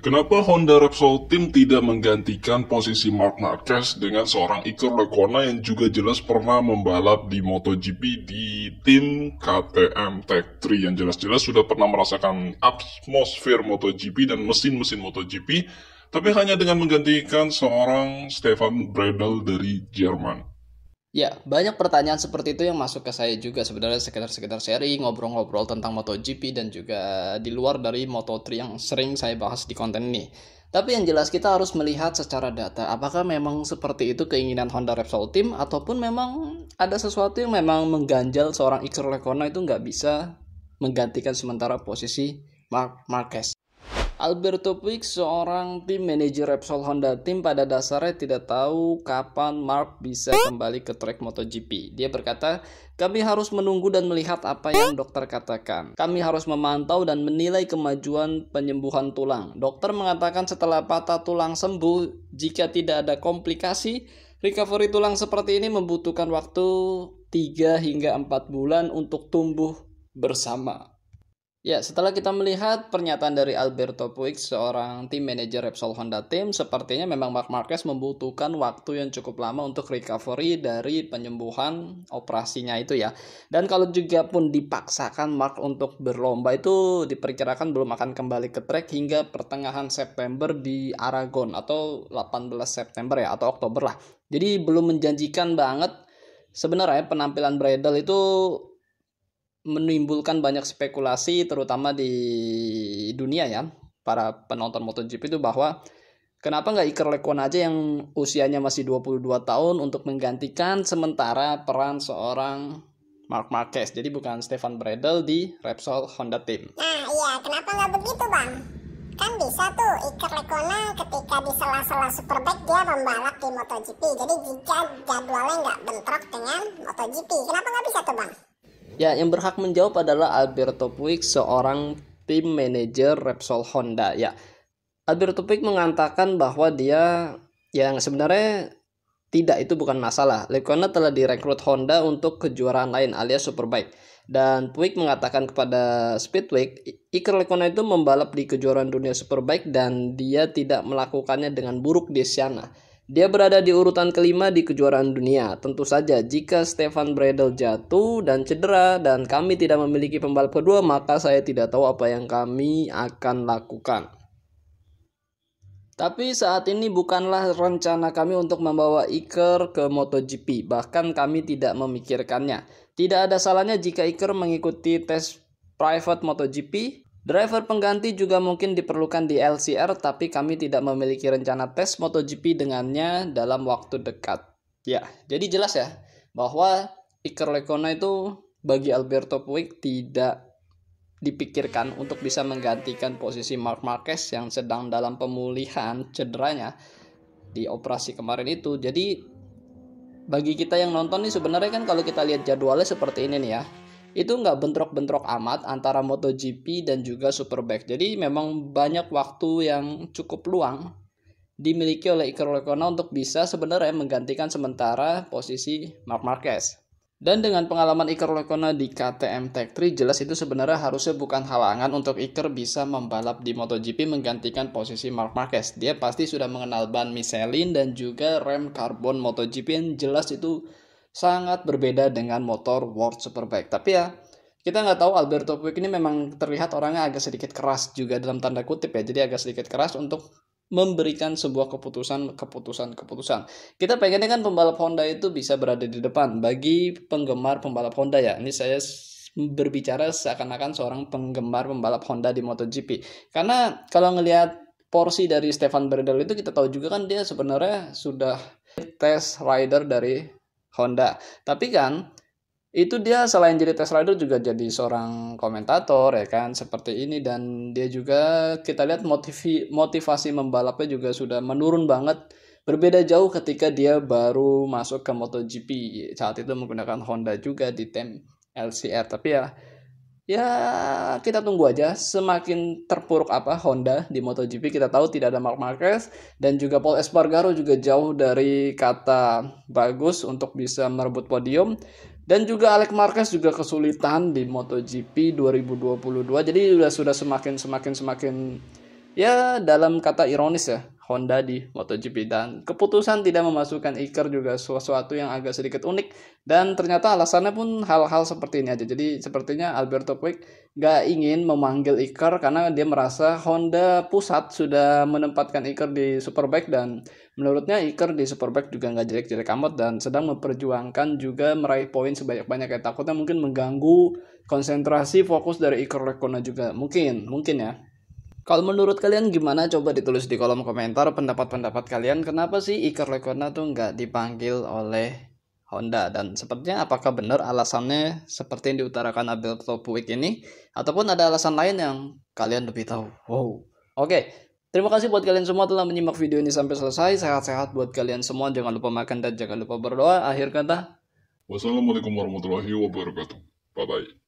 Kenapa Honda Repsol Team tidak menggantikan posisi Marc Marquez dengan seorang Iker Lecuona yang juga jelas pernah membalap di MotoGP di tim KTM Tech3 yang jelas-jelas sudah pernah merasakan atmosfer MotoGP dan mesin-mesin MotoGP, tapi hanya dengan menggantikan seorang Stefan Bradl dari Jerman. Ya, banyak pertanyaan seperti itu yang masuk ke saya juga sebenarnya sekedar sharing, ngobrol-ngobrol tentang MotoGP dan juga di luar dari Moto3 yang sering saya bahas di konten ini. Tapi yang jelas kita harus melihat secara data, apakah memang seperti itu keinginan Honda Repsol Team ataupun memang ada sesuatu yang memang mengganjal seorang Iker Lecuona itu nggak bisa menggantikan sementara posisi Marc Marquez. Alberto Puig, seorang tim manajer Repsol Honda Team, pada dasarnya tidak tahu kapan Marc bisa kembali ke track MotoGP. Dia berkata, kami harus menunggu dan melihat apa yang dokter katakan. Kami harus memantau dan menilai kemajuan penyembuhan tulang. Dokter mengatakan setelah patah tulang sembuh, jika tidak ada komplikasi, recovery tulang seperti ini membutuhkan waktu 3 hingga 4 bulan untuk tumbuh bersama. Ya, setelah kita melihat pernyataan dari Alberto Puig, seorang tim manajer Repsol Honda Team, sepertinya memang Marc Marquez membutuhkan waktu yang cukup lama untuk recovery dari penyembuhan operasinya itu ya. Dan kalau juga pun dipaksakan Marc untuk berlomba, itu diperkirakan belum akan kembali ke track hingga pertengahan September di Aragon atau 18 September ya, atau Oktober lah. Jadi belum menjanjikan banget. Sebenarnya penampilan Bradl itu menimbulkan banyak spekulasi terutama di dunia ya, para penonton MotoGP itu, bahwa kenapa nggak Iker Lecuona aja yang usianya masih 22 tahun untuk menggantikan sementara peran seorang Marc Marquez. Jadi bukan Stefan Bradl di Repsol Honda Team. Nah iya, kenapa nggak begitu bang? Kan bisa tuh Iker Lecuona ketika di sela-sela Superbike dia membalap di MotoGP. Jadi jika jadwalnya nggak bentrok dengan MotoGP, kenapa nggak bisa tuh bang? Ya, yang berhak menjawab adalah Alberto Puig, seorang tim manajer Repsol Honda. Ya, Alberto Puig mengatakan bahwa dia yang sebenarnya tidak, itu bukan masalah. Lecuona telah direkrut Honda untuk kejuaraan lain alias Superbike. Dan Puig mengatakan kepada Speedweek, Iker Lecuona itu membalap di kejuaraan dunia Superbike dan dia tidak melakukannya dengan buruk di sana. Dia berada di urutan kelima di kejuaraan dunia. Tentu saja jika Stefan Bradl jatuh dan cedera dan kami tidak memiliki pembalap kedua, maka saya tidak tahu apa yang kami akan lakukan. Tapi saat ini bukanlah rencana kami untuk membawa Iker ke MotoGP. Bahkan kami tidak memikirkannya. Tidak ada salahnya jika Iker mengikuti tes private MotoGP. Driver pengganti juga mungkin diperlukan di LCR, tapi kami tidak memiliki rencana tes MotoGP dengannya dalam waktu dekat. Ya, jadi jelas ya bahwa Iker Lecuona itu bagi Alberto Puig tidak dipikirkan untuk bisa menggantikan posisi Marc Marquez yang sedang dalam pemulihan cederanya di operasi kemarin itu. Jadi bagi kita yang nonton nih, sebenarnya kan kalau kita lihat jadwalnya seperti ini nih ya, itu nggak bentrok-bentrok amat antara MotoGP dan juga Superbike. Jadi memang banyak waktu yang cukup luang dimiliki oleh Iker Lecuona untuk bisa sebenarnya menggantikan sementara posisi Marc Marquez. Dan dengan pengalaman Iker Lecuona di KTM Tech3, jelas itu sebenarnya harusnya bukan halangan untuk Iker bisa membalap di MotoGP menggantikan posisi Marc Marquez. Dia pasti sudah mengenal ban Michelin dan juga rem karbon MotoGP yang jelas itu sangat berbeda dengan motor World Superbike. Tapi ya, kita nggak tahu, Alberto Puig ini memang terlihat orangnya agak sedikit keras juga dalam tanda kutip ya. Jadi agak sedikit keras untuk memberikan sebuah keputusan. Kita pengennya kan pembalap Honda itu bisa berada di depan. Bagi penggemar pembalap Honda ya, ini saya berbicara seakan-akan seorang penggemar pembalap Honda di MotoGP. Karena kalau ngelihat porsi dari Stefan Bradl itu, kita tahu juga kan dia sebenarnya sudah test rider dari Honda. Tapi kan itu dia selain jadi test rider juga jadi seorang komentator ya kan, seperti ini. Dan dia juga kita lihat motivasi membalapnya juga sudah menurun banget. Berbeda jauh ketika dia baru masuk ke MotoGP. Saat itu menggunakan Honda juga di tim LCR. Tapi ya kita tunggu aja semakin terpuruk apa Honda di MotoGP. Kita tahu tidak ada Marc Marquez dan juga Pol Espargaro juga jauh dari kata bagus untuk bisa merebut podium. Dan juga Alex Marquez juga kesulitan di MotoGP 2022. Jadi sudah semakin Ya, dalam kata ironis ya, Honda di MotoGP, dan keputusan tidak memasukkan Iker juga sesuatu yang agak sedikit unik, dan ternyata alasannya pun hal-hal seperti ini aja. Jadi sepertinya Alberto Puig gak ingin memanggil Iker karena dia merasa Honda pusat sudah menempatkan Iker di Superbike, dan menurutnya Iker di Superbike juga gak jelek-jelek amat dan sedang memperjuangkan juga meraih poin sebanyak-banyak. Kayak takutnya mungkin mengganggu konsentrasi fokus dari Iker Lecuona juga, mungkin ya. Kalau menurut kalian gimana? Coba ditulis di kolom komentar pendapat-pendapat kalian. Kenapa sih Iker Lecuona tuh nggak dipanggil oleh Honda? Dan sepertinya apakah benar alasannya seperti yang diutarakan Alberto Puig ini? Ataupun ada alasan lain yang kalian lebih tahu? Wow. Oke. Terima kasih buat kalian semua telah menyimak video ini sampai selesai. Sehat-sehat buat kalian semua. Jangan lupa makan dan jangan lupa berdoa. Akhir kata, Wassalamualaikum warahmatullahi wabarakatuh. Bye-bye.